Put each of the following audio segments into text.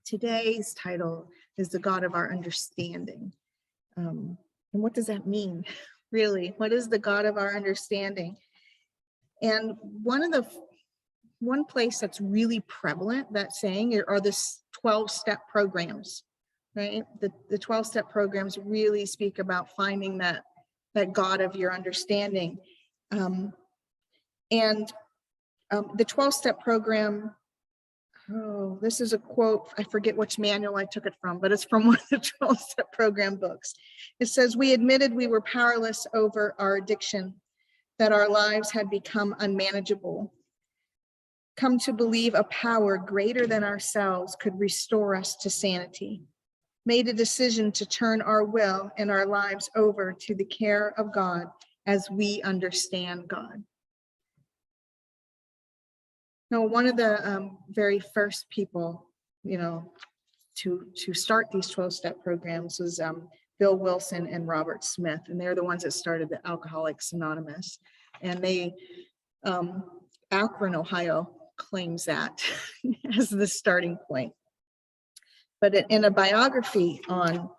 Today's title is The God of Our Understanding. And what does that mean? Really, what is the God of our understanding? And one place that's really prevalent, that saying, are the 12-step programs, right? The 12-step programs really speak about finding that God of your understanding. The 12-step program, oh, this is a quote, I forget which manual I took it from, but it's from one of the 12-step program books. It says, "We admitted we were powerless over our addiction, that our lives had become unmanageable. Come to believe a power greater than ourselves could restore us to sanity. Made a decision to turn our will and our lives over to the care of God as we understand God." Now, one of the very first people, to start these 12-step programs was Bill Wilson and Robert Smith, and they're the ones that started the Alcoholics Anonymous. And they, Akron, Ohio, claims that as the starting point. But in a biography on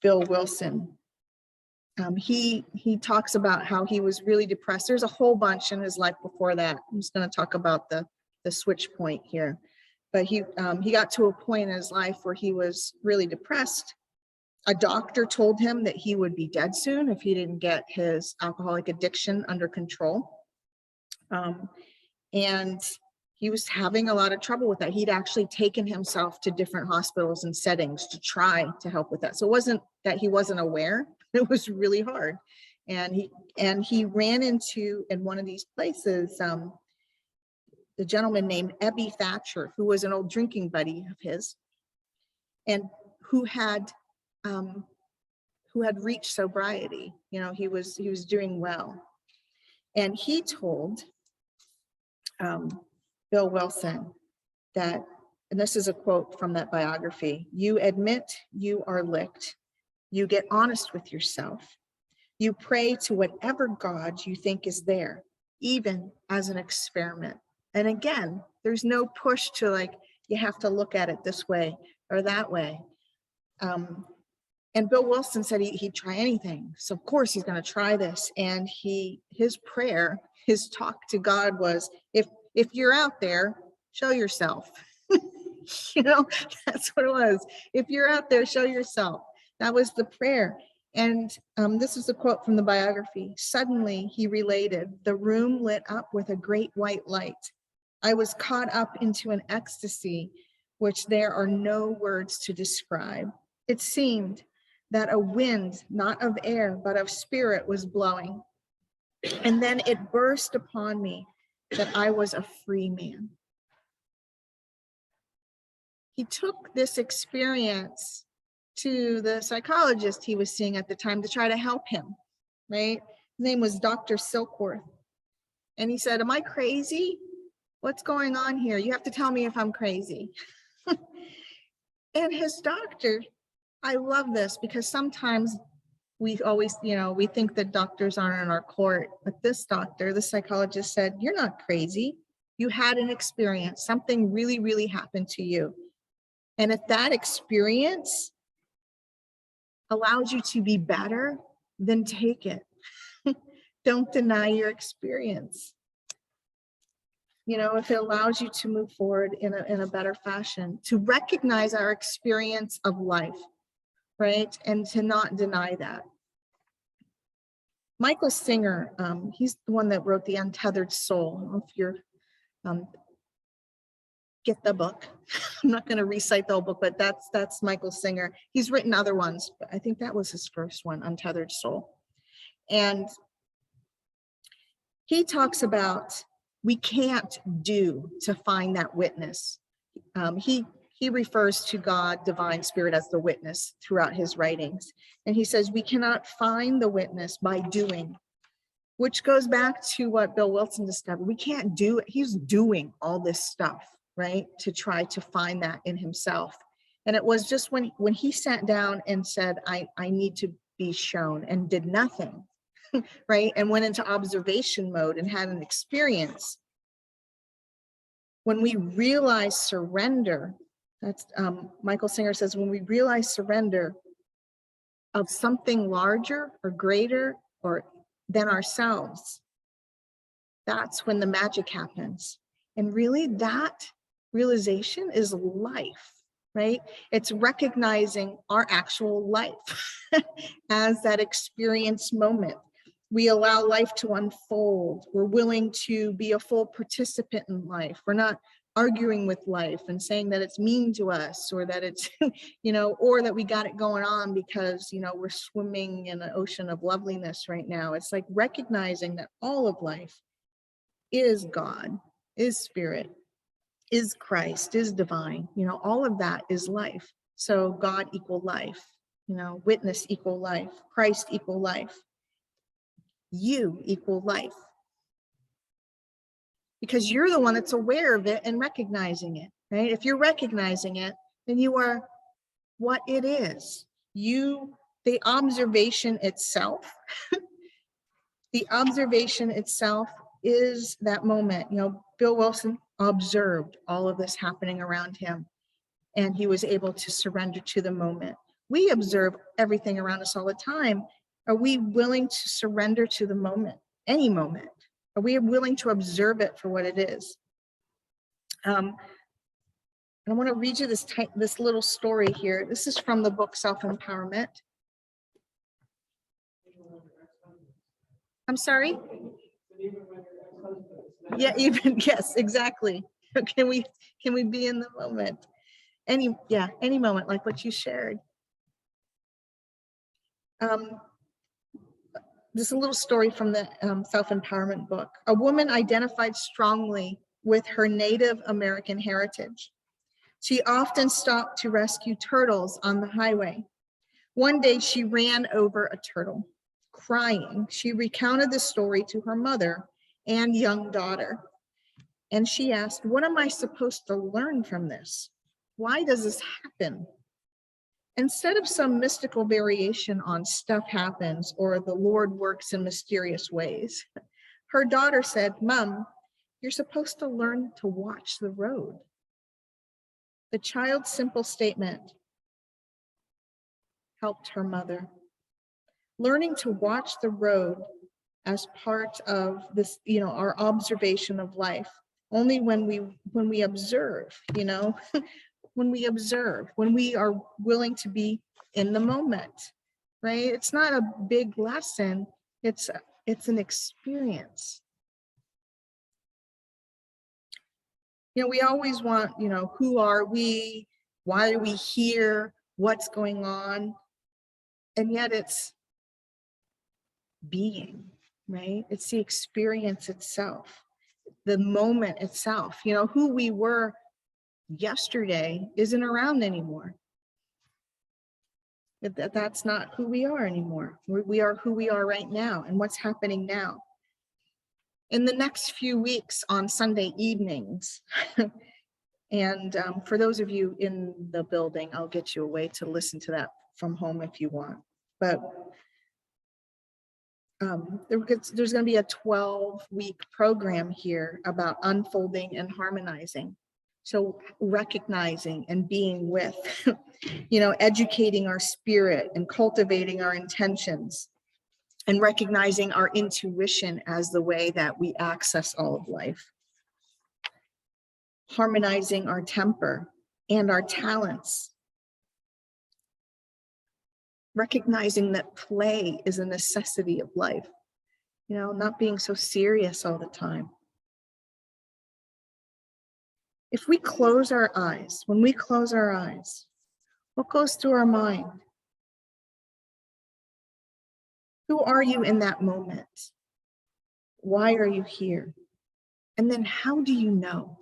Bill Wilson, he talks about how he was really depressed. There's a whole bunch in his life before that. I'm just going to talk about the switch point here. But he got to a point in his life where he was really depressed. A doctor told him that he would be dead soon if he didn't get his alcoholic addiction under control. And he was having a lot of trouble with that. He'd actually taken himself to different hospitals and settings to try to help with that. So it wasn't that he wasn't aware, it was really hard. And he ran into, in one of these places, the gentleman named Ebby Thatcher, who was an old drinking buddy of his, and who had reached sobriety. He was doing well. And he told Bill Wilson that, and this is a quote from that biography, "You admit you are licked. You get honest with yourself. You pray to whatever God you think is there, even as an experiment." And again, there's no push to you have to look at it this way or that way. And Bill Wilson said he'd try anything. So of course he's going to try this. And his prayer, his talk to God was, if you're out there, show yourself. That's what it was. If you're out there, show yourself. That was the prayer. And this is a quote from the biography. "Suddenly," he related, "the room lit up with a great white light. I was caught up into an ecstasy which there are no words to describe. It seemed that a wind, not of air, but of spirit, was blowing. And then it burst upon me that I was a free man." He took this experience to the psychologist he was seeing at the time to try to help him, right? His name was Dr. Silkworth. And he said, "Am I crazy? What's going on here? You have to tell me if I'm crazy." And his doctor, I love this because sometimes we always, we think that doctors aren't in our court, but this doctor, the psychologist, said, "You're not crazy. You had an experience. Something really, really happened to you. And if that experience allows you to be better, then take it. Don't deny your experience. If it allows you to move forward in a better fashion, to recognize our experience of life, right? And to not deny that." Michael Singer, he's the one that wrote The Untethered Soul. I don't know if you're, get the book. I'm not going to recite the whole book, but that's Michael Singer. He's written other ones, but I think that was his first one, Untethered Soul. And he talks about we can't do to find that witness. He refers to God, divine spirit, as the witness throughout his writings. And he says we cannot find the witness by doing, which goes back to what Bill Wilson discovered. We can't do it. He's doing all this stuff, right, to try to find that in himself. And it was just when he sat down and said, I need to be shown, and did nothing, right, and went into observation mode and had an experience. When we realize surrender, That's Michael Singer says, when we realize surrender of something larger or greater or than ourselves, that's when the magic happens. And really that realization is life, right? It's recognizing our actual life as that experience moment. We allow life to unfold. We're willing to be a full participant in life. We're not arguing with life and saying that it's mean to us, or that it's, or that we got it going on because, we're swimming in an ocean of loveliness right now. It's like recognizing that all of life is God, is spirit, is Christ, is divine. All of that is life. So God equal life, witness equal life, Christ equal life, you equal life. Because you're the one that's aware of it and recognizing it, right? If you're recognizing it, then you are what it is. The observation itself, the observation itself is that moment. Bill Wilson observed all of this happening around him, and he was able to surrender to the moment. We observe everything around us all the time. Are we willing to surrender to the moment, any moment? Are we willing to observe it for what it is? I want to read you this little story here. This is from the book Self-Empowerment. I'm sorry? Yeah, yes, exactly. Can we be in the moment? Any moment, like what you shared. This is a little story from the Self-Empowerment book. A woman identified strongly with her Native American heritage. She often stopped to rescue turtles on the highway. One day she ran over a turtle. Crying, she recounted the story to her mother and young daughter. And she asked, what am I supposed to learn from this? Why does this happen? Instead of some mystical variation on stuff happens or the Lord works in mysterious ways, her daughter said, Mom, you're supposed to learn to watch the road. The child's simple statement helped her mother. Learning to watch the road as part of this, our observation of life. Only when we observe, when we are willing to be in the moment, right? It's not a big lesson. It's an experience. We always want, who are we? Why are we here? What's going on? And yet it's being, right? It's the experience itself, the moment itself. Who we were yesterday isn't around anymore. That's not who we are anymore. We are who we are right now and what's happening now. In the next few weeks on Sunday evenings, and for those of you in the building, I'll get you a way to listen to that from home if you want. But there's going to be a 12-week program here about unfolding and harmonizing. So recognizing and being with, educating our spirit and cultivating our intentions and recognizing our intuition as the way that we access all of life. Harmonizing our temper and our talents. Recognizing that play is a necessity of life, not being so serious all the time. If we close our eyes, when we close our eyes, what goes through our mind? Who are you in that moment? Why are you here? And then how do you know?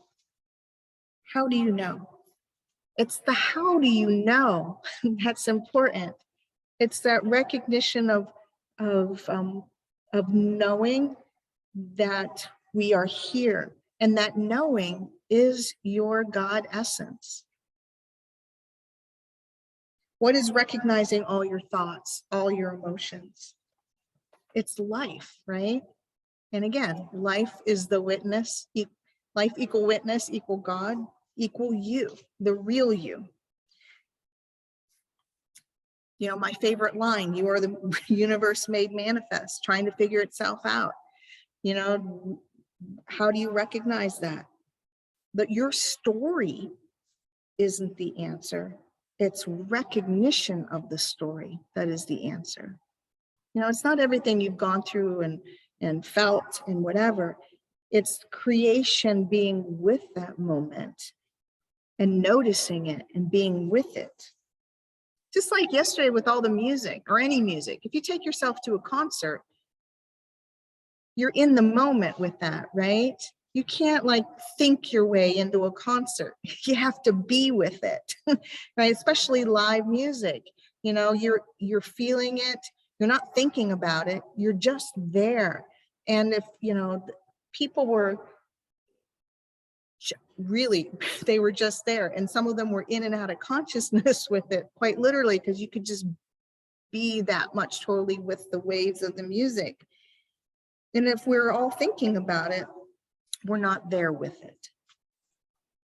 How do you know? It's the how do you know that's important. It's that recognition of knowing that we are here, and that knowing is your God essence. What is recognizing all your thoughts, all your emotions? It's life, right? And again, life is the witness, life equal witness equal God. equal you, the real you. You know, my favorite line, you are the universe made manifest, trying to figure itself out. You know, how do you recognize that? That your story isn't the answer. It's recognition of the story that is the answer. You know, it's not everything you've gone through and felt and whatever. It's creation being with that moment and noticing it and being with it. Just like yesterday with all the music or any music, if you take yourself to a concert, you're in the moment with that, right? You can't like think your way into a concert. You have to be with it, right? Especially live music. You know, you're feeling it. You're not thinking about it. You're just there. And if, you know, people were really, they were just there. And some of them were in and out of consciousness with it, quite literally, because you could just be that much totally with the waves of the music. And if we're all thinking about it, we're not there with it.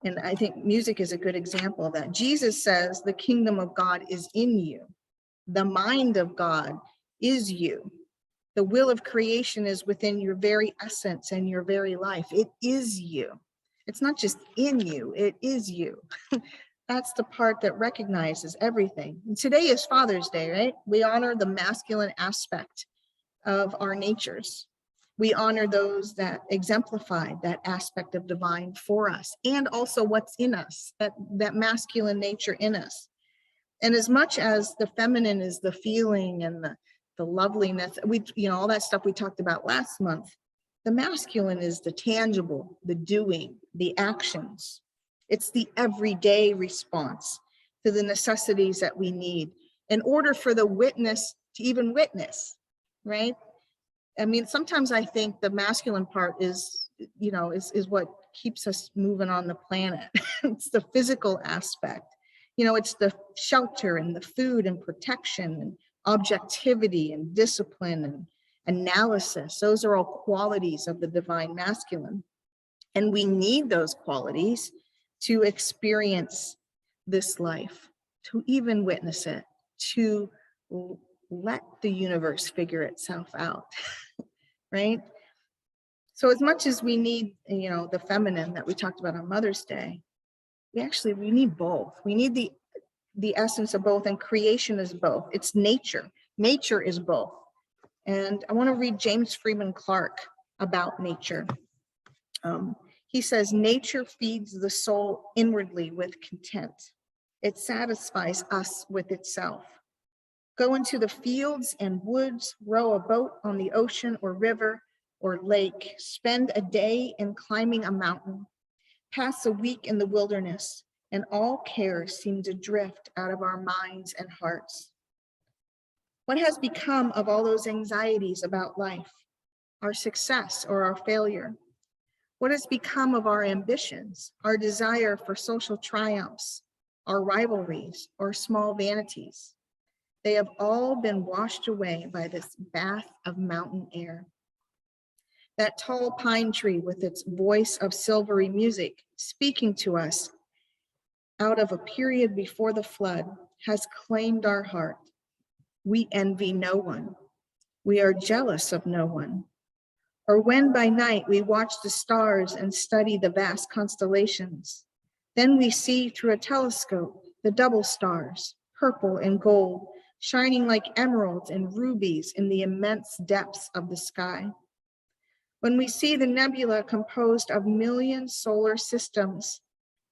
And I think music is a good example of that. Jesus says the kingdom of God is in you. The mind of God is you. The will of creation is within your very essence and your very life. It is you. It's not just in you, it is you. That's the part that recognizes everything. And today is Father's Day, right? We honor the masculine aspect of our natures. We honor those that exemplify that aspect of divine for us, and also what's in us, that masculine nature in us. And as much as the feminine is the feeling and the loveliness, all that stuff we talked about last month, the masculine is the tangible, the doing, the actions. It's the everyday response to the necessities that we need in order for the witness to even witness, right? I mean, sometimes I think the masculine part is what keeps us moving on the planet. It's the physical aspect. You know, it's the shelter and the food and protection and objectivity and discipline and analysis. Those are all qualities of the divine masculine. And we need those qualities to experience this life, to even witness it, to let the universe figure itself out, right? So as much as we need, the feminine that we talked about on Mother's Day, we need both. We need the essence of both, and creation is both. It's nature. Nature is both. And I want to read James Freeman Clark about nature. He says, nature feeds the soul inwardly with content. It satisfies us with itself. Go into the fields and woods, row a boat on the ocean or river or lake, spend a day in climbing a mountain, pass a week in the wilderness, and all cares seem to drift out of our minds and hearts. What has become of all those anxieties about life, our success or our failure? What has become of our ambitions, our desire for social triumphs, our rivalries, or small vanities? They have all been washed away by this bath of mountain air. That tall pine tree with its voice of silvery music speaking to us out of a period before the flood has claimed our heart. We envy no one. We are jealous of no one. Or when by night we watch the stars and study the vast constellations, then we see through a telescope the double stars, purple and gold, shining like emeralds and rubies in the immense depths of the sky. When we see the nebula composed of million solar systems,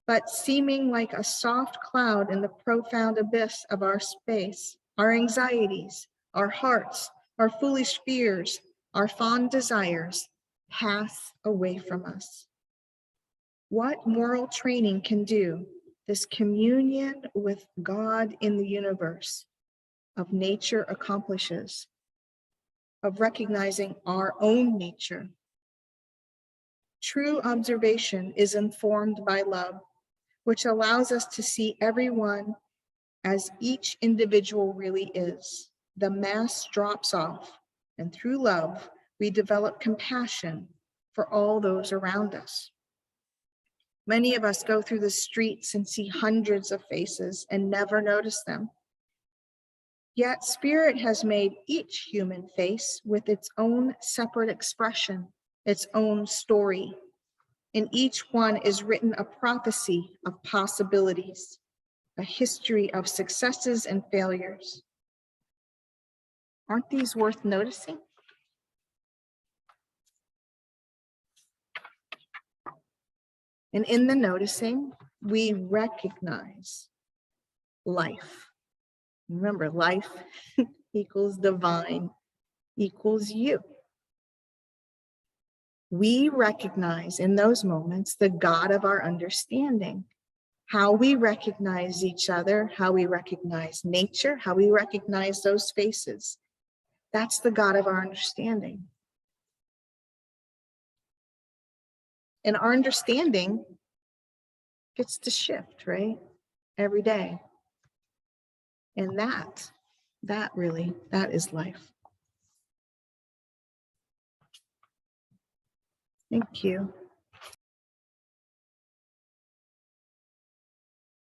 but seeming like a soft cloud in the profound abyss of our space, our anxieties, our hearts, our foolish fears, our fond desires pass away from us. What moral training can do, this communion with God in the universe, of nature accomplishes, of recognizing our own nature. True observation is informed by love, which allows us to see everyone as each individual really is. The mask drops off, and through love, we develop compassion for all those around us. Many of us go through the streets and see hundreds of faces and never notice them. Yet Spirit has made each human face with its own separate expression, its own story. In each one is written a prophecy of possibilities, a history of successes and failures. Aren't these worth noticing? And in the noticing, we recognize life. Remember, life equals divine equals you. We recognize in those moments the God of our understanding, how we recognize each other, how we recognize nature, how we recognize those faces. That's the God of our understanding. And our understanding gets to shift, right? Every day. And that is life. Thank you.